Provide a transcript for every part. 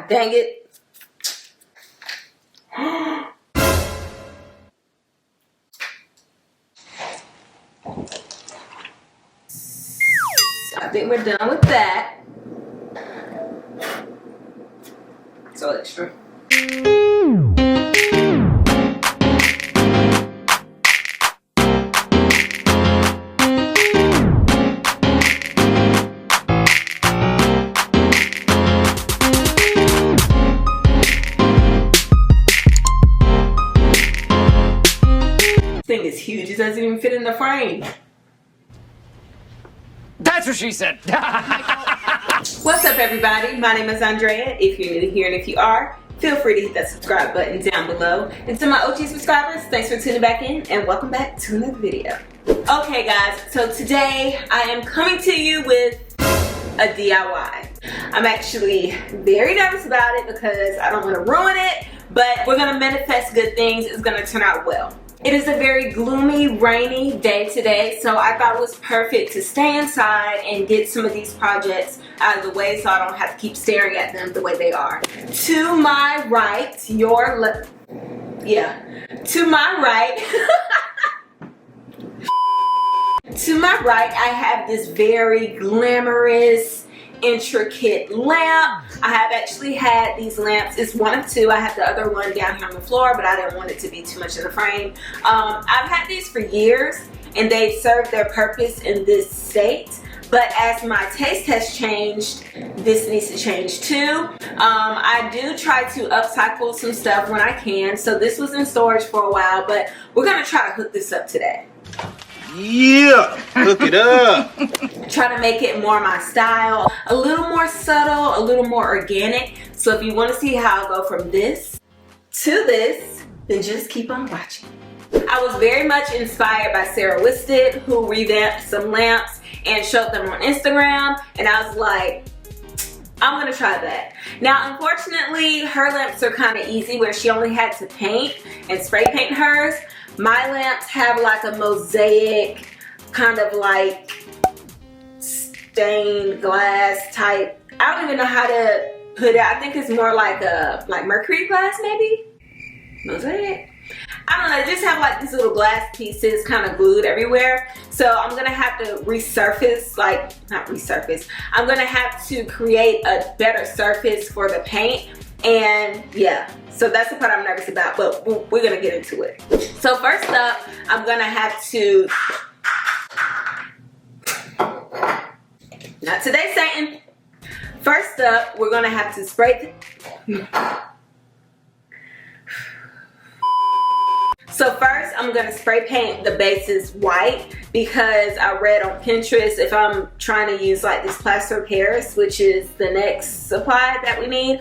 God dang it. I think we're done with that. So extra. This thing is huge. It doesn't even fit in the frame. That's what she said. What's up, everybody? My name is Andrea. If you're new here and if you are, feel free to hit that subscribe button down below. And to my OG subscribers, thanks for tuning back in and welcome back to another video. Okay guys, so today I am coming to you with a DIY. I'm actually very nervous about it because I don't want to ruin it, but we're going to manifest good things. It's going to turn out well. It is a very gloomy, rainy day today, so I thought it was perfect to stay inside and get some of these projects out of the way so I don't have to keep staring at them the way they are. To my right, to my right, to my right, I have this very glamorous, intricate lamp. I have actually had these lamps. It's one of two. I have the other one down here on the floor, but I didn't want it to be too much in the frame. I've had these for years and they've served their purpose in this state, but as my taste has changed, this needs to change too. I do try to upcycle some stuff when I can, so this was in storage for a while, but we're gonna try to hook this up today. Yeah, hook it up. Try to make it more my style, a little more subtle, a little more organic. So if you want to see how I go from this to this, then just keep on watching. I was very much inspired by Sarah Wisted, who revamped some lamps and showed them on Instagram, and I was like, I'm gonna try that. Now, unfortunately, her lamps are kind of easy where she only had to paint and spray paint hers. My lamps have like a mosaic, kind of like stained glass type. I don't even know how to put it. I think it's more like a mercury glass, maybe? Mosaic? I don't know. They just have like these little glass pieces kind of glued everywhere. So I'm going to have to resurface, not resurface. I'm going to have to create a better surface for the paint. And yeah, so that's the part I'm nervous about, but we're gonna get into it. So first up, I'm gonna have to, not today, Satan. First up, we're gonna have to spray So first, I'm going to spray paint the bases white because I read on Pinterest if I'm trying to use like this Plaster Paris, which is the next supply that we need,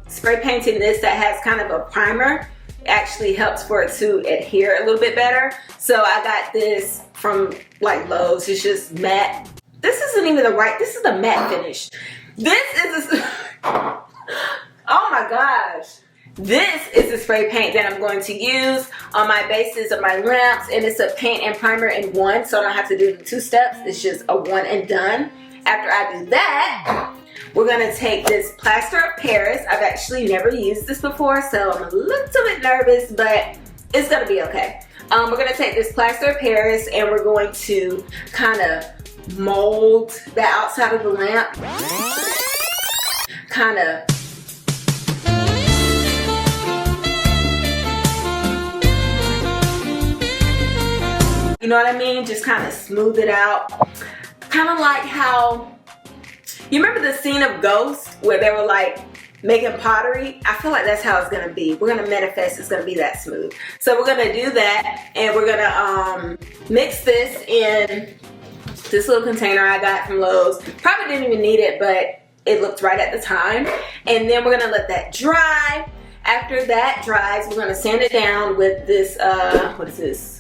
spray painting this that has kind of a primer actually helps for it to adhere a little bit better. So I got this from like Lowe's. It's just matte. This isn't even the right, this is the matte finish. This is oh my gosh. This is the spray paint that I'm going to use on my bases of my lamps, and it's a paint and primer in one, so I don't have to do the 2 steps. It's just a one and done. After I do that, we're going to take this Plaster of Paris. I've actually never used this before, so I'm a little bit nervous, but it's going to be okay. We're going to take this Plaster of Paris and we're going to kind of mold the outside of the lamp. Kind of you know what I mean? Just kind of smooth it out. Kind of like how, you remember the scene of Ghost where they were like making pottery? I feel like that's how it's gonna be. We're gonna manifest it's gonna be that smooth. So we're gonna do that and we're gonna mix this in this little container I got from Lowe's. Probably didn't even need it, but it looked right at the time. And then we're gonna let that dry. After that dries, we're gonna sand it down with this, what is this?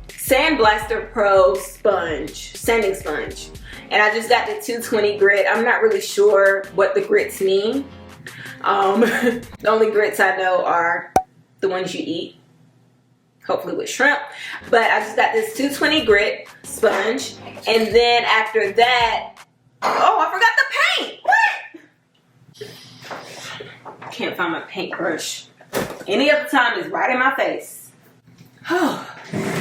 Sandblaster Pro sponge, sanding sponge. And I just got the 220 grit. I'm not really sure what the grits mean. The only grits I know are the ones you eat, hopefully with shrimp. But I just got this 220 grit sponge. And then after that, oh, I forgot the paint. Can't find my paintbrush. Any other time is right in my face. Oh,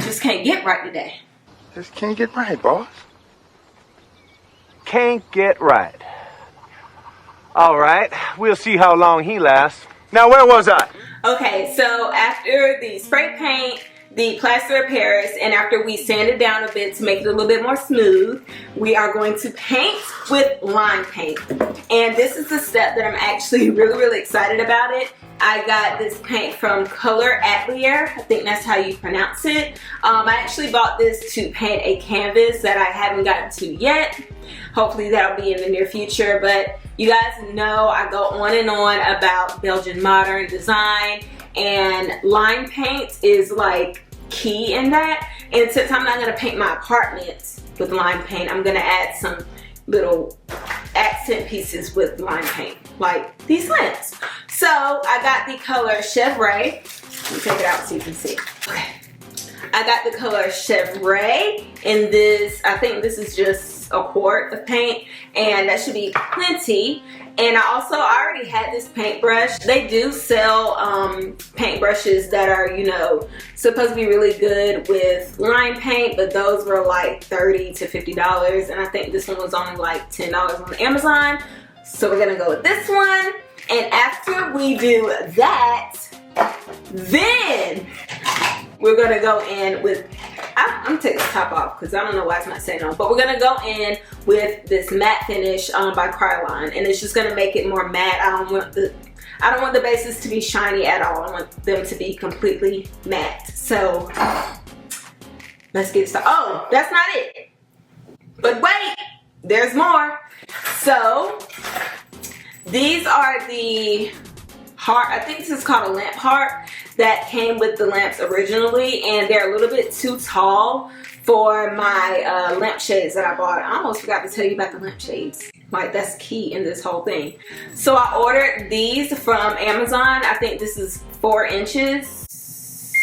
just can't get right today. Just can't get right, boss. Can't get right. All right, we'll see how long he lasts. Now, where was I? Okay, so after the spray paint, the plaster of Paris, and after we sand it down a bit to make it a little bit more smooth, we are going to paint with lime paint. And this is the step that I'm actually really excited about it. I got this paint from Color Atelier. I think that's how you pronounce it. I actually bought this to paint a canvas that I haven't gotten to yet. Hopefully that'll be in the near future, but you guys know I go on and on about Belgian modern design, and lime paint is like key in that. And since I'm not going to paint my apartment with lime paint, I'm going to add some little accent pieces with lime paint, like these lamps. So I got the color Chevrolet. Let me take it out so you can see. Okay. I got the color Chevrolet in this, I think this is just a quart of paint, and that should be plenty. And I already had this paintbrush. They do sell paintbrushes that are, you know, supposed to be really good with lime paint, but those were like $30 to $50, and I think this one was only like $10 on Amazon. So we're gonna go with this one. And after we do that, then we're gonna go in with, I'm gonna take the top off because I don't know why it's not staying on, but we're gonna go in with this matte finish by Krylon, and it's just gonna make it more matte. I don't want the bases to be shiny at all. I want them to be completely matte. So let's get started. Oh, that's not it. But wait, there's more. So these are the heart, I think this is called a lamp heart, that came with the lamps originally, and they're a little bit too tall for my lampshades that I bought. I almost forgot to tell you about the lampshades. Like, that's key in this whole thing. So I ordered these from Amazon. I think this is 4 inches.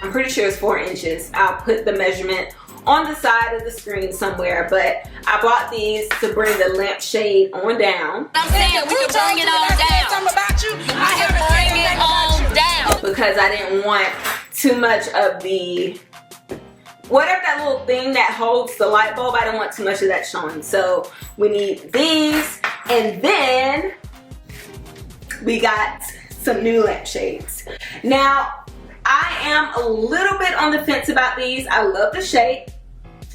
I'm pretty sure it's 4 inches. I'll put the measurement on the side of the screen somewhere, but I bought these to bring the lampshade on down. I'm saying we can bring it on down. Something about you. I can bring it on down. Because I didn't want too much of the, whatever that little thing that holds the light bulb, I didn't want too much of that showing. So we need these, and then we got some new lampshades. Now, I am a little bit on the fence about these. I love the shape.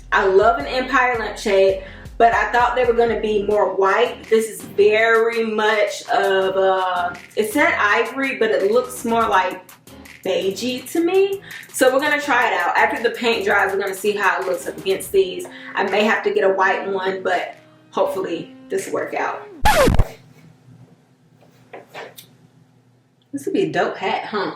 I love an Empire lampshade, but I thought they were going to be more white. This is very much of it said ivory, but it looks more like beigey to me. So we're going to try it out. After the paint dries, we're going to see how it looks up against these. I may have to get a white one, but hopefully this will work out. This would be a dope hat, huh?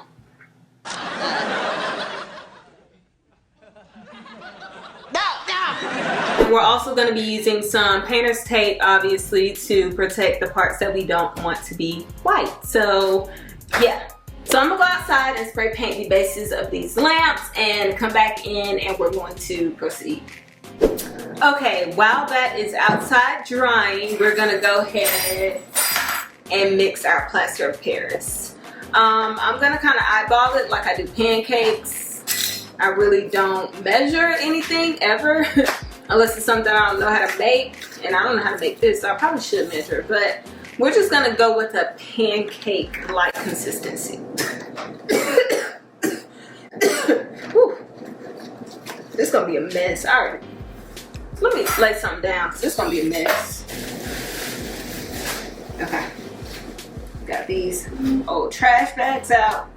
We're also going to be using some painter's tape, obviously, to protect the parts that we don't want to be white. So yeah, so I'm gonna go outside and spray paint the bases of these lamps and come back in, and we're going to proceed. Okay, while that is outside drying, we're gonna go ahead and mix our plaster of Paris. I'm gonna kind of eyeball it like I do pancakes. I really don't measure anything ever unless it's something I don't know how to make, and I don't know how to make this, so I probably should measure, but we're just gonna go with a pancake-like consistency. Whew. This is gonna be a mess. All right, let me lay something down because this is gonna be a mess. Okay. Got these old trash bags out.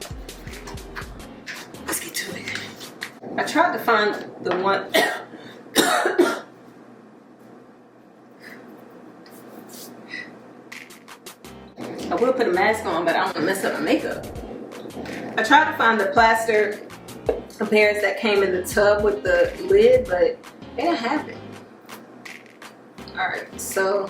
Let's get to it. I tried to find the one. I will put a mask on, but I don't want to mess up my makeup. I tried to find the plaster of Paris that came in the tub with the lid, but they didn't have it. Alright, so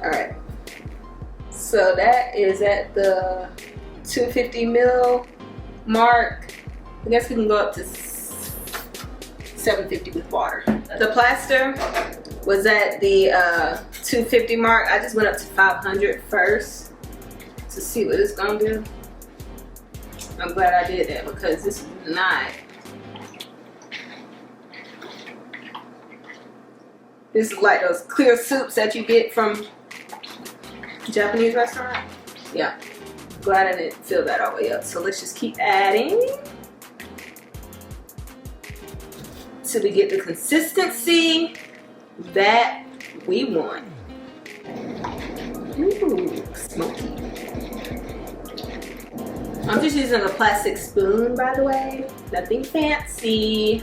alright, so that is at the 250 mil mark. I guess we can go up to $7.50 with water. The plaster was at the $2.50 mark. I just went up to $500 first to see what it's gonna do. I'm glad I did that because this is not. This is like those clear soups that you get from Japanese restaurant. Yeah, glad I didn't fill that all the way up. So let's just keep adding till we get the consistency that we want. Ooh, smoky. I'm just using a plastic spoon, by the way. Nothing fancy.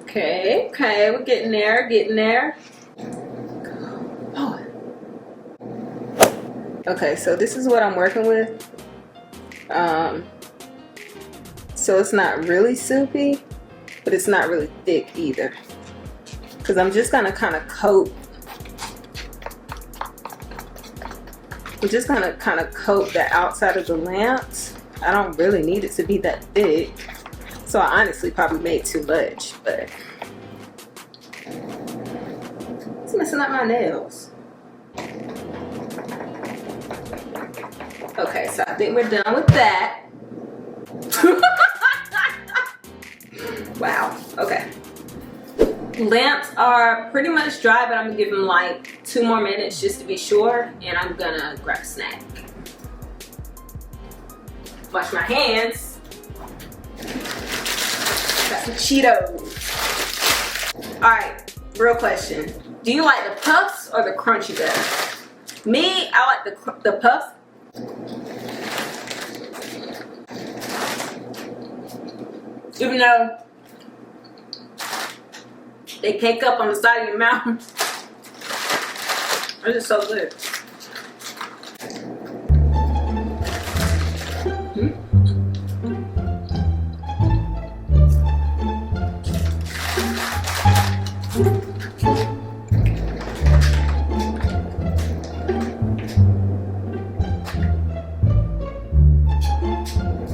Okay, we're getting there, Oh. Okay, so this is what I'm working with. So it's not really soupy, but it's not really thick either. Because I'm just gonna kind of coat. I'm just gonna kind of coat the outside of the lamps. I don't really need it to be that thick. So I honestly probably made too much, but it's messing up my nails. Okay, so I think we're done with that. Wow, okay. Lamps are pretty much dry, but I'm gonna give them like 2 more minutes just to be sure, and I'm gonna grab a snack. Wash my hands. Got some Cheetos. Alright, real question. Do you like the puffs or the crunchy better? Me, I like the puff. Even though they cake up on the side of your mouth. They're just so good.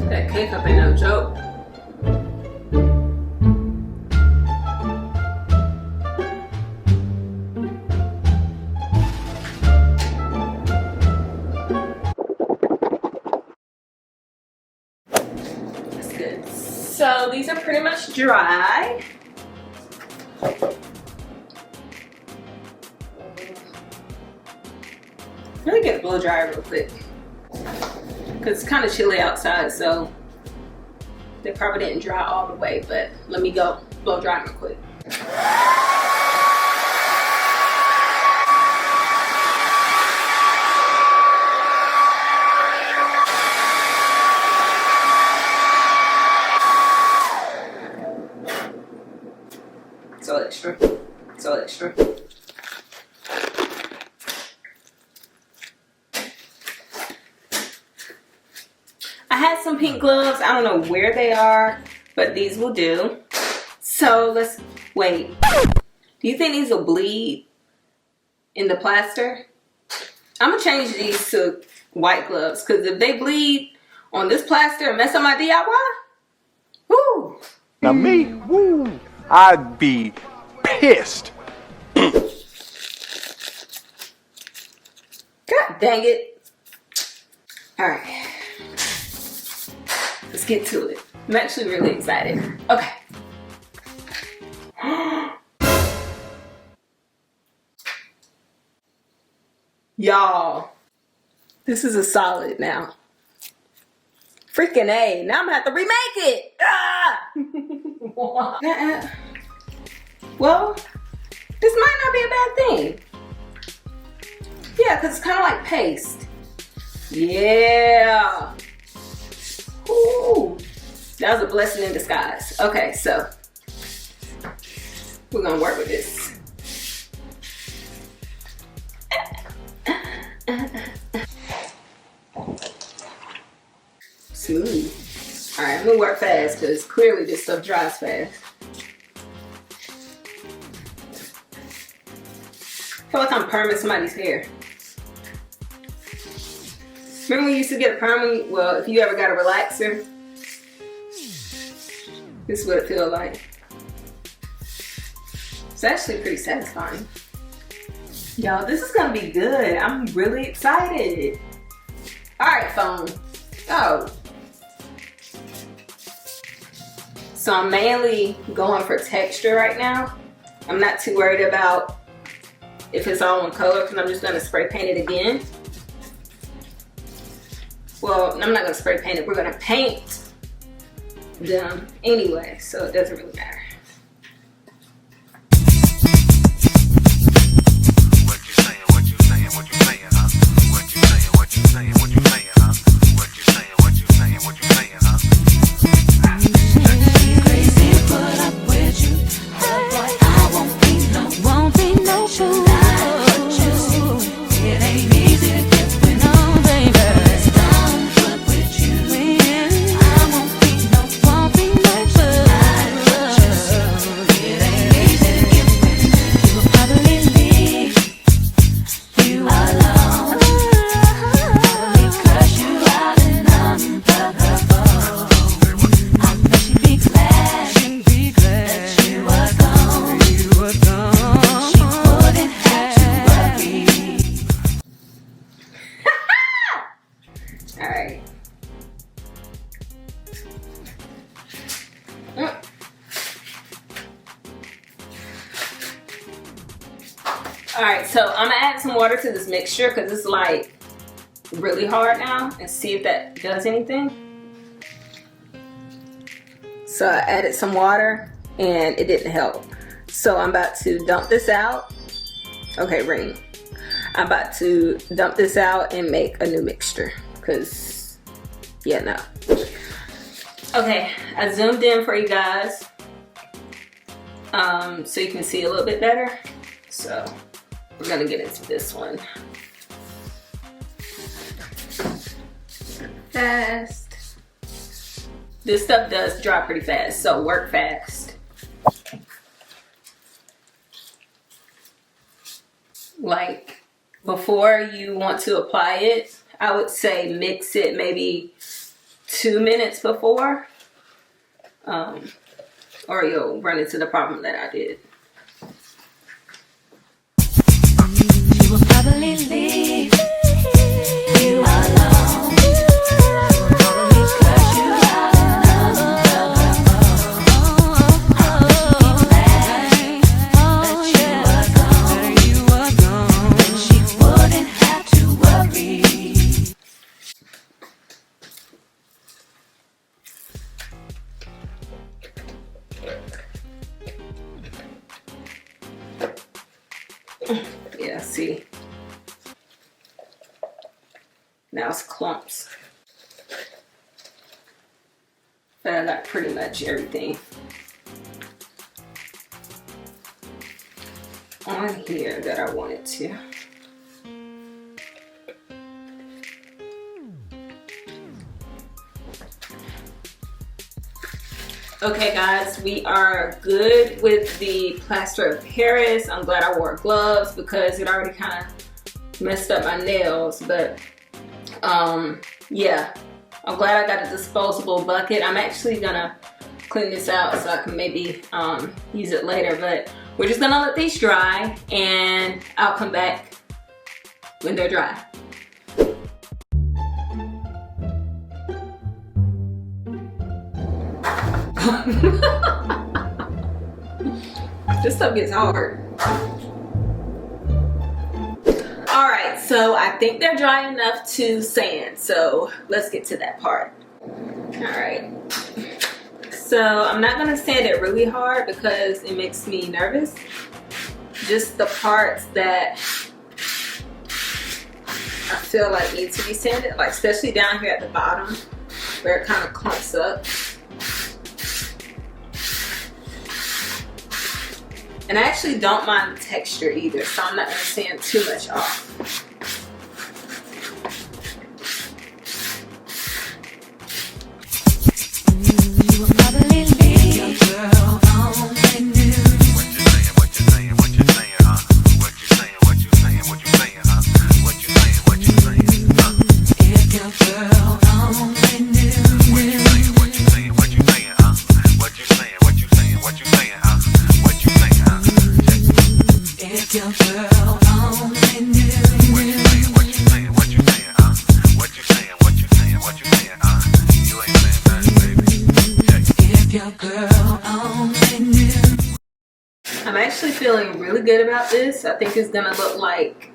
That cake up ain't no joke. That's good. So these are pretty much dry. Let me get a blow dryer real quick. Because it's kind of chilly outside, so they probably didn't dry all the way, but let me go blow dry real quick. So extra. So extra. I had some pink gloves. I don't know where they are, but these will do. So let's wait. Do you think these will bleed in the plaster? I'm gonna change these to white gloves because if they bleed on this plaster and mess up my DIY, whoo. Now me, woo, I'd be pissed. God dang it. All right. Let's get to it. I'm actually really excited. Okay. Y'all, this is a solid now. Freaking A. Now I'm gonna have to remake it. Ah! Well, this might not be a bad thing. Yeah, because it's kind of like paste. Yeah. Ooh, that was a blessing in disguise. Okay, so we're gonna work with this. Smooth. All right, I'm gonna work fast because clearly this stuff dries fast. I feel like I'm perming somebody's hair. Remember we used to get a primer? Well, if you ever got a relaxer, this is what it feels like. It's actually pretty satisfying. Y'all, this is gonna be good. I'm really excited. All right, phone. Oh. So I'm mainly going for texture right now. I'm not too worried about if it's all one color because I'm just gonna spray paint it again. Well, I'm not gonna spray paint it. We're gonna paint them anyway, so it doesn't really matter. Alright, so I'm gonna add some water to this mixture because it's like really hard now, and see if that does anything. So I added some water and it didn't help. So I'm about to dump this out. Okay, ring. I'm about to dump this out and make a new mixture because, yeah, no. Okay, I zoomed in for you guys so you can see a little bit better. So we're gonna get into this one. Fast. This stuff does dry pretty fast, so work fast. Like, before you want to apply it, I would say mix it maybe 2 minutes before, or you'll run into the problem that I did. You will probably leave you alone. Cause you Yeah, see. Now it's clumps. But I got pretty much everything on here that I wanted to. Okay guys, we are good with the plaster of Paris. I'm glad I wore gloves because it already kind of messed up my nails, but yeah, I'm glad I got a disposable bucket. I'm actually gonna clean this out so I can maybe use it later, but we're just gonna let these dry and I'll come back when they're dry. This stuff gets hard. Alright, so I think they're dry enough to sand, so let's get to that part. Alright, so I'm not going to sand it really hard because it makes me nervous. Just the parts that I feel like need to be sanded, like especially down here at the bottom where it kind of clumps up. And I actually don't mind the texture either, so I'm not going to sand too much off. You will probably leave your girl only knew. What you saying, what you saying, what you saying, huh? What you saying, what you saying, what you saying, huh? What you saying, what you saying, huh? If you're your girl only knew. What you saying? What you saying? What you saying? What you saying? What you saying? What you saying? You ain't saying nothing, baby. If your girl only knew. I'm actually feeling really good about this. I think it's gonna look like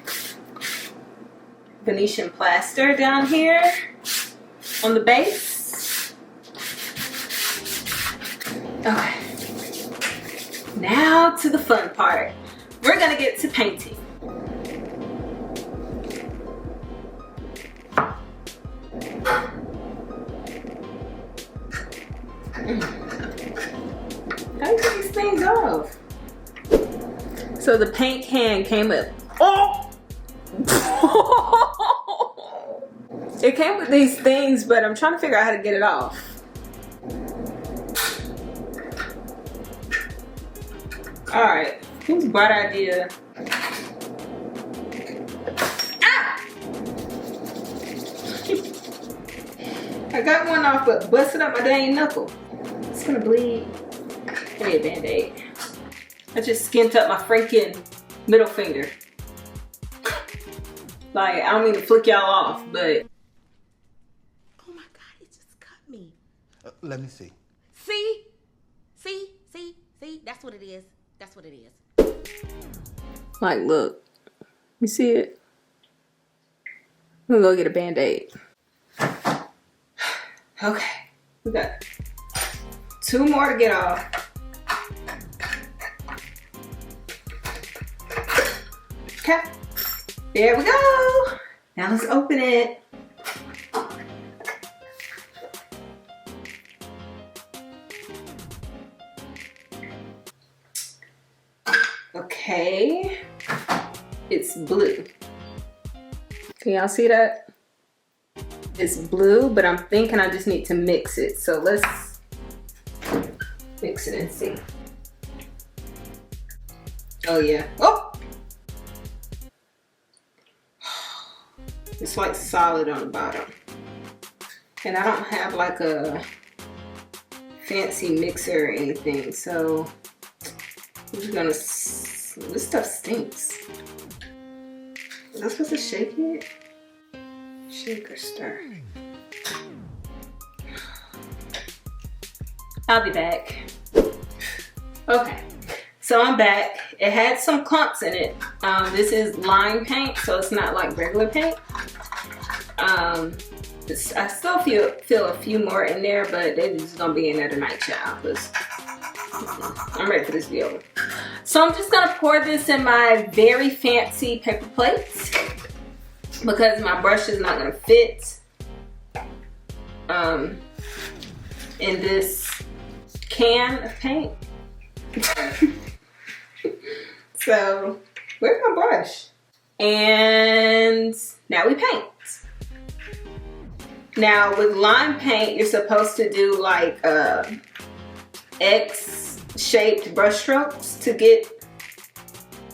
Venetian plaster down here on the base. Okay. Now to the fun part. We're gonna get to painting. How do you take these things off? So the paint can came with, oh! It came with these things, but I'm trying to figure out how to get it off. All right, here's a bright idea. Ah! I got one off, but busted up my dang knuckle. It's gonna bleed. Give me a Band-Aid. I just skint up my freaking middle finger. Like, I don't mean to flick y'all off, but. Oh my God, it just cut me. Let me see. See? That's what it is. That's what it is. Like, look. You see it? I'm gonna go get a Band-Aid. Okay. We got 2 more to get off. Okay. There we go. Now let's open it. Okay. It's blue. Can y'all see that? It's blue, but I'm thinking I just need to mix it. So let's mix it and see. Oh yeah. Oh! It's like solid on the bottom. And I don't have like a fancy mixer or anything, so I'm just gonna, this stuff stinks. Am I supposed to shake it? Shake or stir? I'll be back. Okay, so I'm back. It had some clumps in it. This is lime paint, so it's not like regular paint. I still feel a few more in there, but they're just gonna be in there tonight, child, because I'm ready for this to be over. So I'm just gonna pour this in my very fancy paper plates because my brush is not gonna fit in this can of paint. So where's my brush? And now we paint. Now with lime paint, you're supposed to do like X-shaped brush strokes to get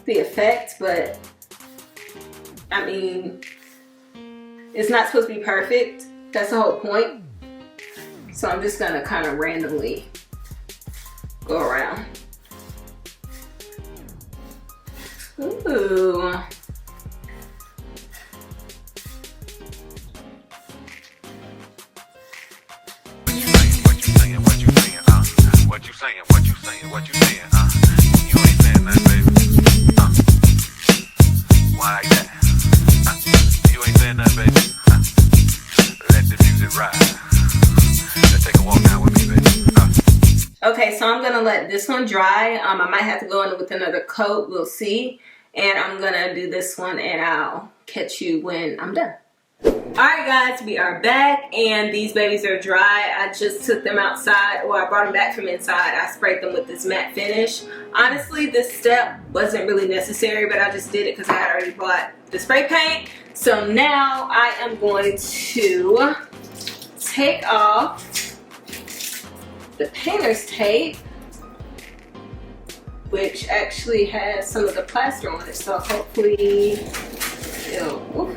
the effect, but I mean, it's not supposed to be perfect. That's the whole point. So I'm just gonna kind of randomly go around. Ooh. What you saying? What you saying? What you saying? You ain't saying nothing, baby. Why like that? You ain't saying nothing, baby. Let the music ride. Let's take a walk down with me, baby. Okay, so I'm gonna let this one dry. I might have to go in with another coat. We'll see. And I'm gonna do this one, and I'll catch you when I'm done. Alright guys, we are back and these babies are dry. I just took them outside, or I brought them back from inside. I sprayed them with this matte finish. Honestly, this step wasn't really necessary, but I just did it because I had already bought the spray paint. So now I am going to take off the painter's tape, which actually has some of the plaster on it, so hopefully it'll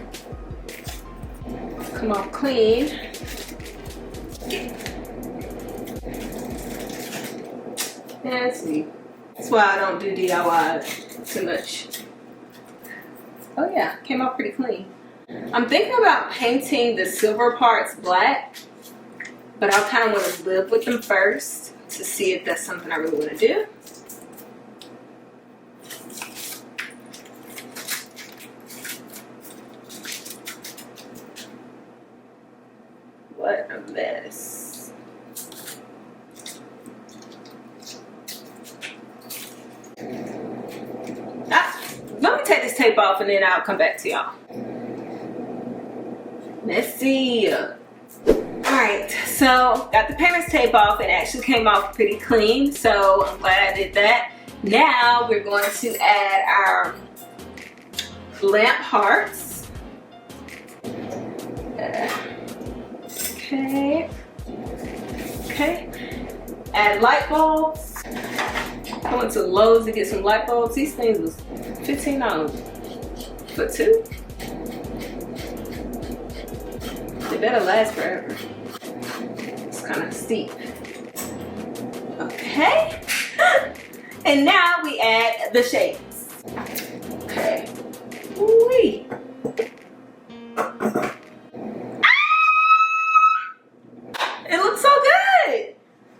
come off clean. Yeah, let's see. That's why I don't do DIY too much. Oh yeah, came out pretty clean. I'm thinking about painting the silver parts black, but I kind of want to live with them first to see if that's something I really want to do. What a mess. Let me take this tape off and then I'll come back to y'all. Messy. Alright, so got the painter's tape off. It actually came off pretty clean, so I'm glad I did that. Now we're going to add our lamp hearts. Okay. Add light bulbs. I went to Lowe's to get some light bulbs. These things was $15 for 2. They better last forever. It's kind of steep. Okay. And now we add the shades. Okay. Ooh-wee. It looks so good.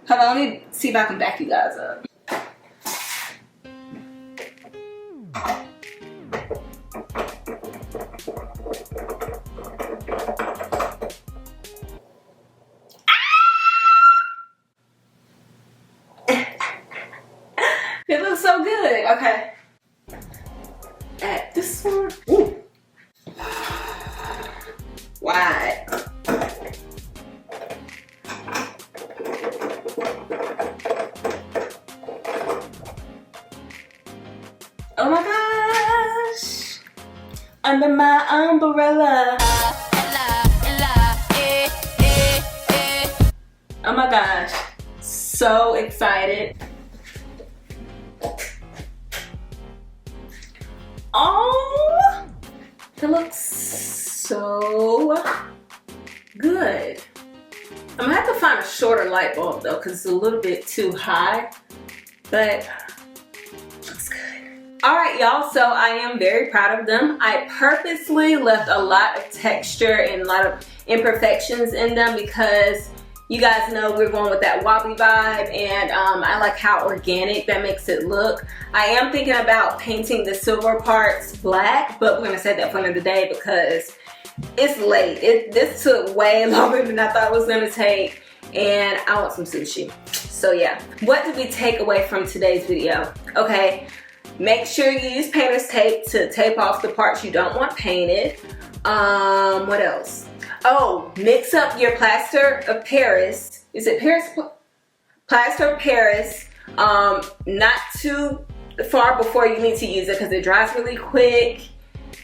Hold on, let me see if I can back you guys up. It looks so good. Okay. Add this one. Ooh. Wide. Oh my gosh. Under my umbrella. Oh my gosh. So excited. Oh, it looks so good. I'm gonna have to find a shorter light bulb though, because it's a little bit too high, but looks good. All right, y'all, so I am very proud of them. I purposely left a lot of texture and a lot of imperfections in them because you guys know we're going with that wobbly vibe, and I like how organic that makes it look. I am thinking about painting the silver parts black, but we're gonna set that for another day because it's late. This took way longer than I thought it was gonna take, and I want some sushi. So yeah, what did we take away from today's video? Okay, make sure you use painter's tape to tape off the parts you don't want painted. What else? Oh, mix up your plaster of Paris. Is it Paris? Plaster of Paris. Not too far before you need to use it because it dries really quick.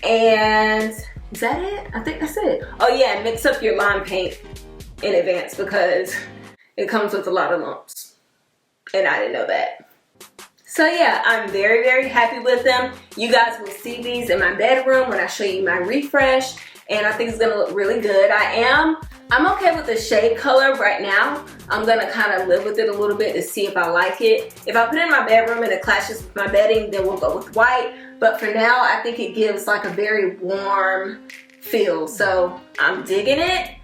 And is that it? I think that's it. Oh yeah, mix up your lime paint in advance because it comes with a lot of lumps. And I didn't know that. So yeah, I'm very, very happy with them. You guys will see these in my bedroom when I show you my refresh. And I think it's gonna look really good. I'm okay with the shade color right now. I'm gonna kind of live with it a little bit to see if I like it. If I put it in my bedroom and it clashes with my bedding, then we'll go with white. But for now, I think it gives like a very warm feel. So I'm digging it.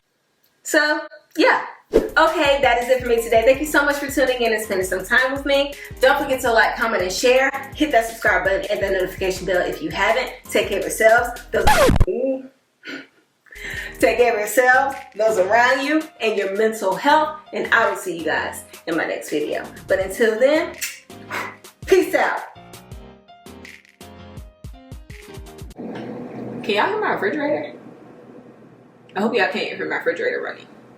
So yeah. Okay, that is it for me today. Thank you so much for tuning in and spending some time with me. Don't forget to like, comment, and share. Hit that subscribe button and the notification bell if you haven't. Take care of yourselves. Take care of yourselves, those around you, and your mental health. And I will see you guys in my next video. But until then, peace out. Can y'all hear my refrigerator? I hope y'all can't hear my refrigerator running.